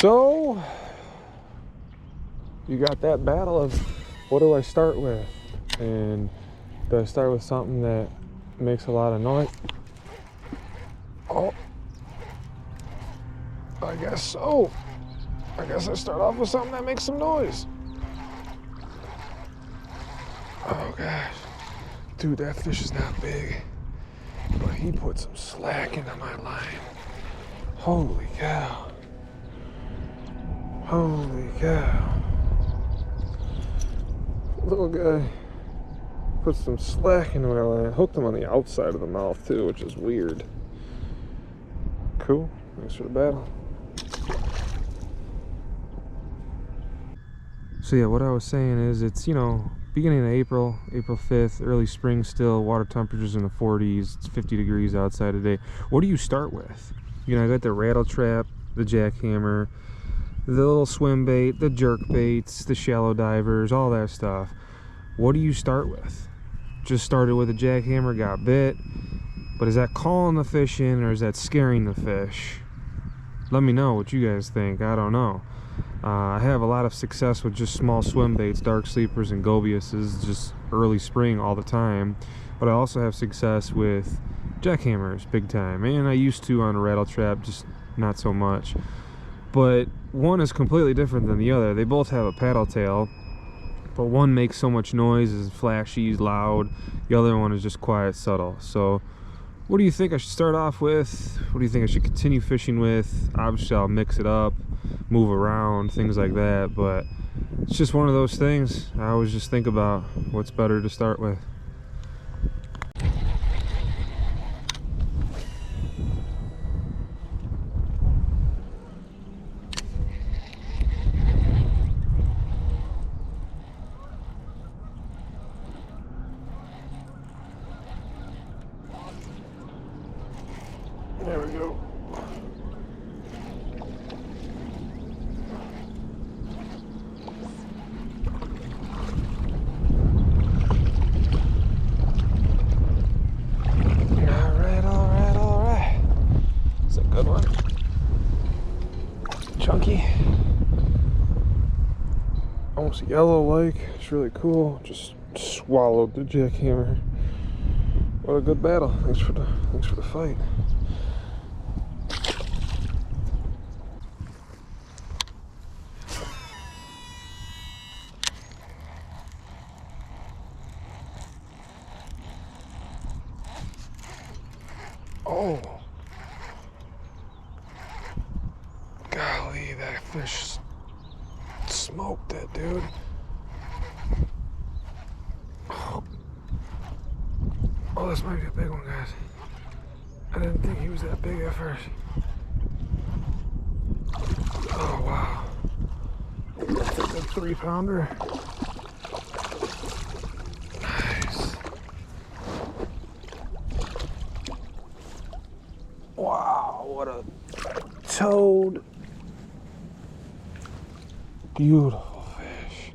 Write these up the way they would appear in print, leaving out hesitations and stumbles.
So you got that battle of what do I start with? And do I start with something that makes a lot of noise? Oh, I guess so. I guess I start off with something that makes some noise. Oh gosh. Dude, that fish is not big, but he put some slack into my line. Holy cow. Holy cow. Little guy put some slack into my line. Hooked him on the outside of the mouth too, which is weird. Cool. Thanks for the battle. So yeah, what I was saying is it's, you know, beginning of April 5th, early spring still, water temperatures in the 40s, it's 50 degrees outside today. What do you start with? You know, I got the rattle trap, the JackHammer, the little swim bait, the jerk baits, the shallow divers, all that stuff. What do you start with? Just started with a JackHammer, got bit, but is that calling the fish in or is that scaring the fish? Let me know what you guys think. I don't know. I have a lot of success with just small swim baits, dark sleepers and Gobiuses, just early spring all the time. But I also have success with JackHammers big time, and I used to on a rattle trap, just not so much. But one is completely different than the other. They both have a paddle tail, but one makes so much noise, is flashy, loud. The other one is just quiet, subtle. So what do you think I should start off with? What do you think I should continue fishing with? Obviously I'll mix it up, move around, things like that, but it's just one of those things. I always just think about what's better to start with. There we go. All right. It's a good one. Chunky. Almost yellow-like. It's really cool. Just swallowed the JackHammer. What a good battle. Thanks for the fight. Oh, golly, that fish smoked that dude. Oh, this might be a big one, guys. I didn't think he was that big at first. Oh, wow. That's a good 3-pounder. Nice. Wow, what a toad. Beautiful fish.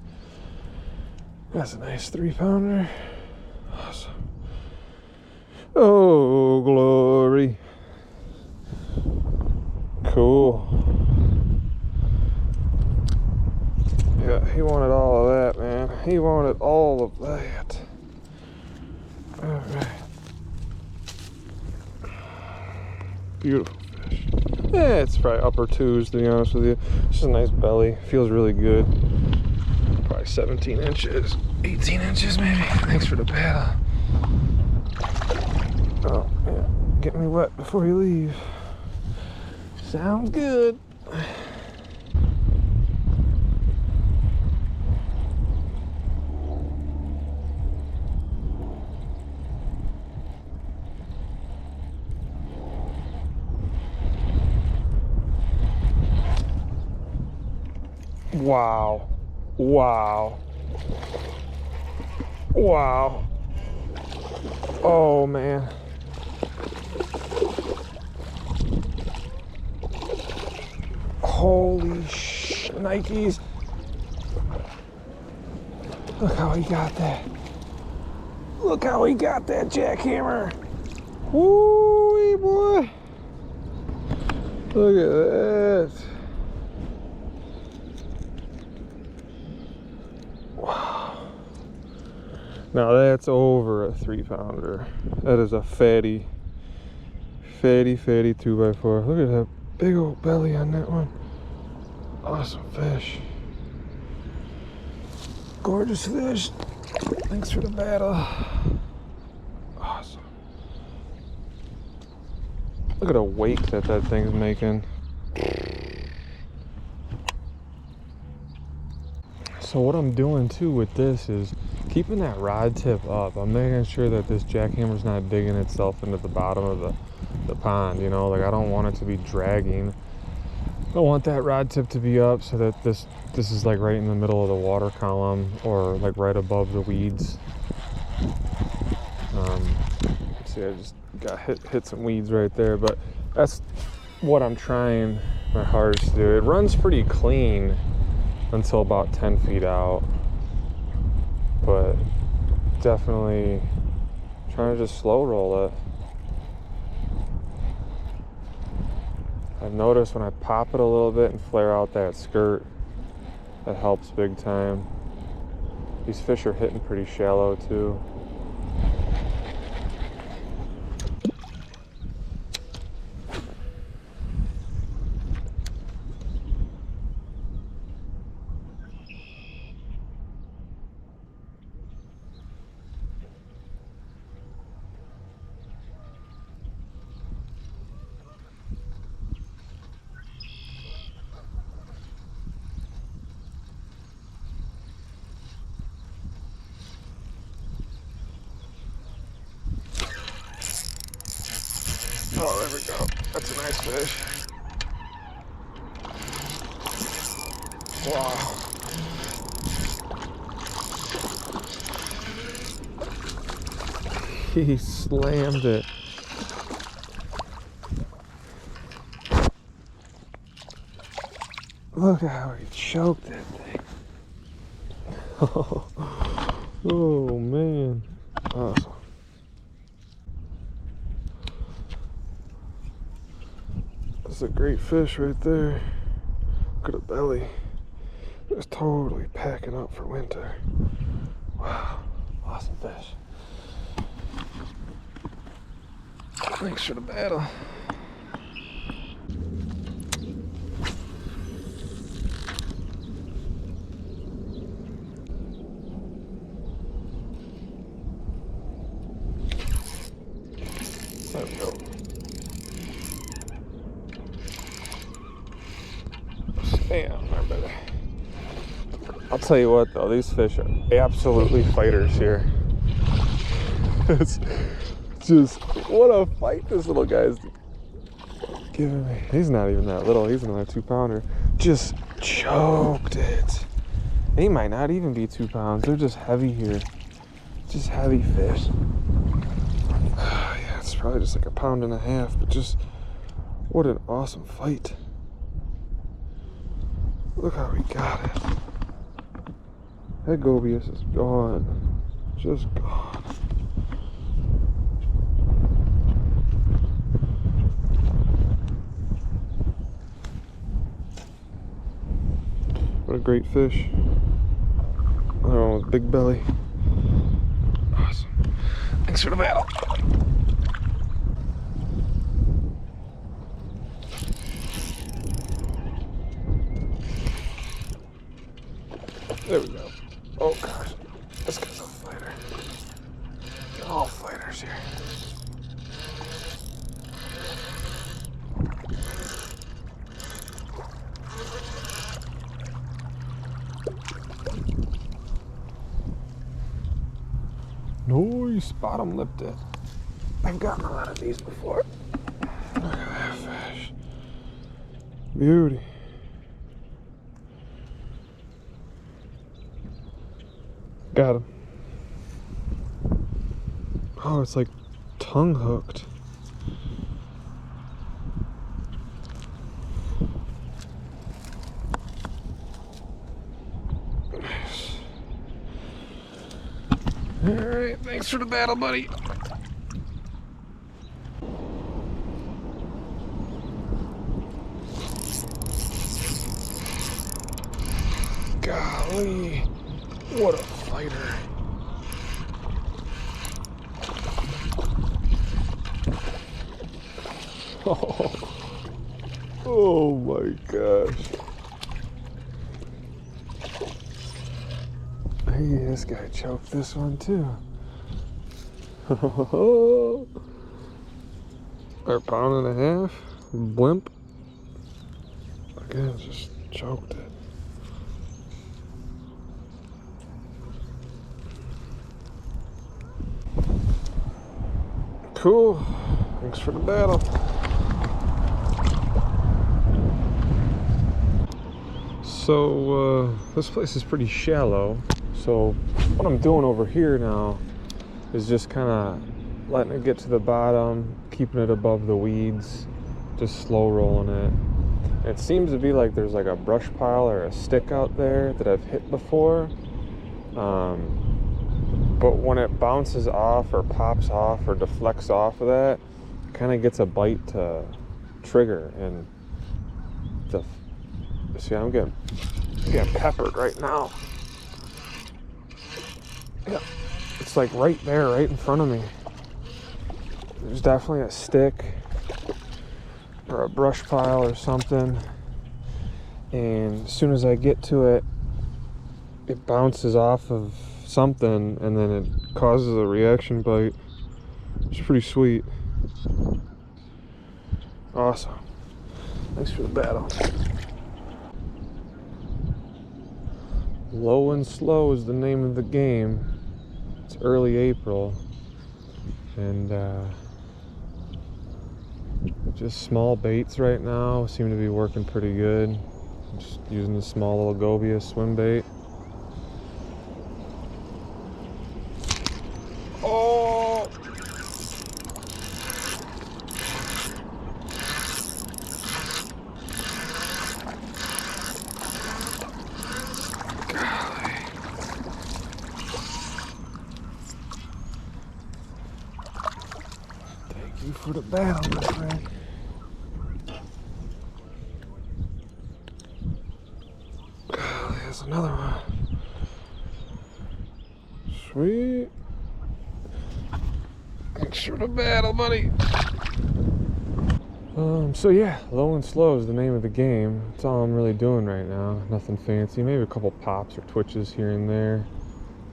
That's a nice 3-pounder. Awesome. Oh, glory. Cool. Yeah, he wanted all of that, man. He wanted all of that. All right. Beautiful fish. Yeah, it's probably upper 2s, to be honest with you. Just a nice belly. Feels really good. Probably 17 inches, 18 inches maybe. Thanks for the paddle. Oh, yeah. Get me wet before you leave. Sounds good. Wow. Wow. Wow. Oh, man. Holy Nikes. Look how he got that. Look how he got that JackHammer. Woo-wee, boy. Look at that. Now that's over a 3-pounder. That is a fatty 2x4. Look at that big old belly on that one. Awesome fish. Gorgeous fish. Thanks for the battle. Awesome. Look at the wake that thing's making. So what I'm doing too with this is keeping that rod tip up. I'm making sure that this jackhammer's not digging itself into the bottom of the pond, you know, like I don't want it to be dragging. I want that rod tip to be up so that this is like right in the middle of the water column or like right above the weeds. See, I just got hit some weeds right there, but that's what I'm trying my hardest to do. It runs pretty clean until about 10 feet out, but definitely trying to just slow roll it. I've noticed when I pop it a little bit and flare out that skirt, that helps big time. These fish are hitting pretty shallow too. Oh, there we go. That's a nice fish. Wow. He slammed it. Look at how he choked that thing. Oh man. Awesome. That's a great fish right there. Look at the belly. It's totally packing up for winter. Wow. Awesome fish. Thanks for the battle. There we go. Damn, I better. I'll tell you what though, these fish are absolutely fighters here. It's just, what a fight this little guy's giving me. He's not even that little, he's another 2-pounder. Just choked it. They might not even be 2 pounds, they're just heavy here. Just heavy fish. Yeah, it's probably just like 1.5 pounds, but just, what an awesome fight. Look how he got it. That Gobius is gone. Just gone. What a great fish. Another one with big belly. Awesome. Thanks for the battle. There we go. Oh gosh, this guy's a fighter. They're all fighters here. Nice, bottom lipped it. I've gotten a lot of these before. Look at that fish. Beauty. Got him. Oh, it's like tongue hooked. Nice. Alright, thanks for the battle, buddy. Golly, what a fighter. Oh my gosh. Hey, this guy choked this one too. Or pound and a half. Blimp. Again, just choked it. Cool. Thanks for the battle. So, this place is pretty shallow. So, what I'm doing over here now is just kind of letting it get to the bottom, keeping it above the weeds, just slow rolling it. It seems to be like there's like a brush pile or a stick out there that I've hit before. But when it bounces off or pops off or deflects off of that, it kind of gets a bite to trigger. And see, I'm getting peppered right now. Yeah, it's like right there, right in front of me. There's definitely a stick or a brush pile or something. And as soon as I get to it, it bounces off of something and then it causes a reaction bite. It's pretty sweet. Awesome. Thanks for the battle. Low and slow is the name of the game. It's early April and just small baits right now seem to be working pretty good. I'm just using the small little Gobius swim bait. Oh! Golly. Thank you for the battle, my friend. Golly, there's another one. Sweet. Thanks for the battle, buddy. So yeah, low and slow is the name of the game. That's all I'm really doing right now. Nothing fancy. Maybe a couple pops or twitches here and there.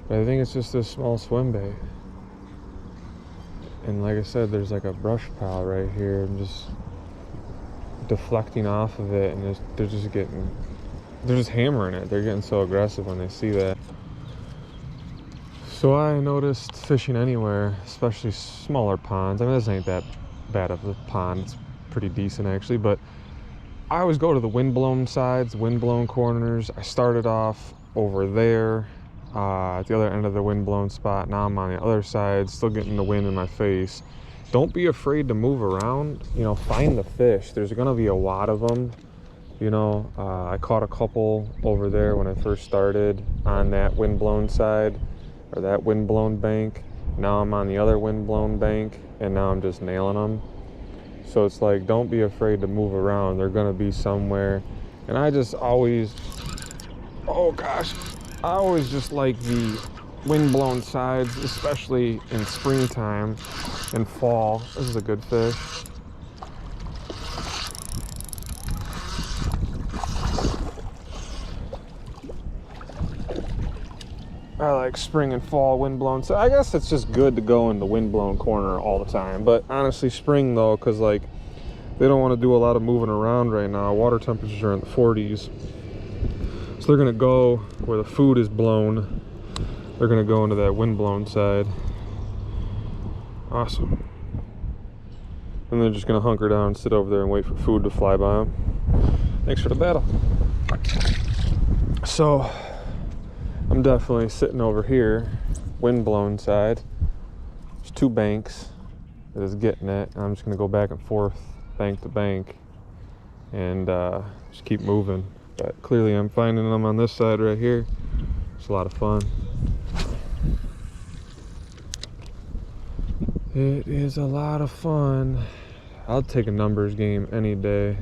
But I think it's just a small swim bait. And like I said, there's like a brush pile right here. I'm just deflecting off of it, and they're just hammering it. They're getting so aggressive when they see that. So I noticed fishing anywhere, especially smaller ponds. I mean, this ain't that bad of a pond. It's pretty decent actually, but I always go to the windblown sides, windblown corners. I started off over there at the other end of the windblown spot. Now I'm on the other side, still getting the wind in my face. Don't be afraid to move around. You know, find the fish. There's gonna be a lot of them. You know, I caught a couple over there when I first started on that windblown side, or that windblown bank. Now I'm on the other windblown bank, and now I'm just nailing them. So it's like, don't be afraid to move around. They're gonna be somewhere. And I just always, oh gosh, I always just like the windblown sides, especially in springtime and fall. This is a good fish. I like spring and fall windblown. So I guess it's just good to go in the windblown corner all the time. But honestly, spring though, because like they don't want to do a lot of moving around right now. Water temperatures are in the 40s. So they're gonna go where the food is blown. They're gonna go into that windblown side. Awesome. And they're just gonna hunker down and sit over there and wait for food to fly by them. Thanks for the battle. So I'm definitely sitting over here, windblown side. There's two banks that is getting it. And I'm just gonna go back and forth, bank to bank, and just keep moving. But clearly I'm finding them on this side right here. It's a lot of fun. It is a lot of fun. I'll take a numbers game any day.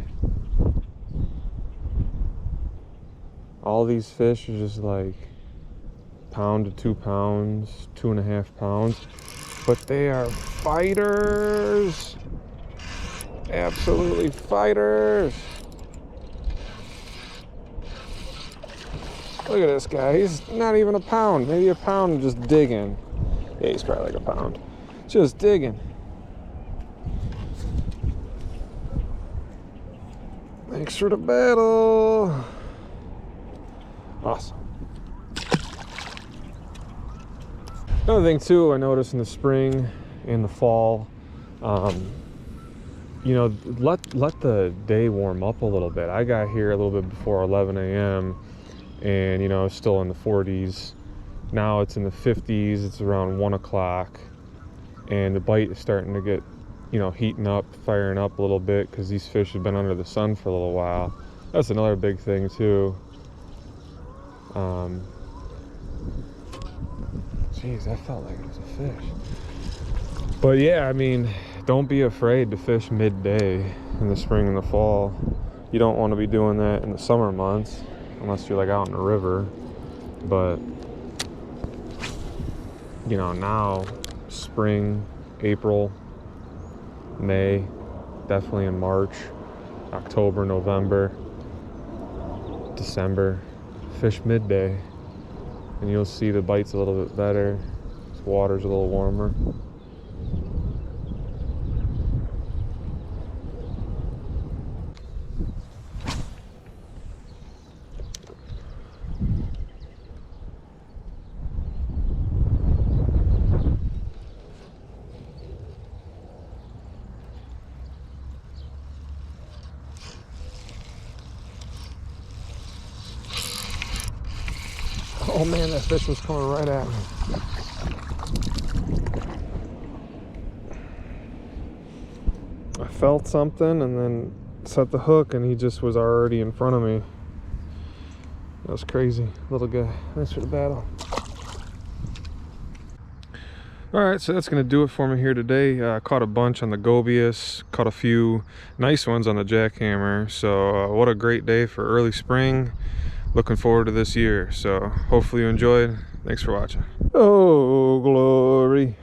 All these fish are just like pound to 2 pounds, 2.5 pounds, but they are fighters. Absolutely fighters. Look at this guy. He's not even a pound. Maybe a pound just digging. Yeah, he's probably like a pound. Just digging. Thanks for the battle. Awesome. Another thing too, I noticed in the spring, in the fall, you know, let the day warm up a little bit. I got here a little bit before 11 a.m. and, you know, it's still in the 40s. Now it's in the 50s. It's around 1 o'clock, and the bite is starting to get, you know, heating up, firing up a little bit, because these fish have been under the sun for a little while. That's another big thing too. Jeez, that felt like it was a fish. But yeah, I mean, don't be afraid to fish midday in the spring and the fall. You don't want to be doing that in the summer months unless you're like out in the river. But you know, now spring, April, May, definitely in March, October, November, December, fish midday, and you'll see the bites a little bit better. The water's a little warmer. Oh man, that fish was coming right at me. I felt something and then set the hook, and he just was already in front of me. That was crazy. Little guy. Thanks for the battle. Alright, so that's going to do it for me here today. Caught a bunch on the Gobius, caught a few nice ones on the JackHammer. So what a great day for early spring. Looking forward to this year. So hopefully you enjoyed. Thanks for watching. Oh, glory.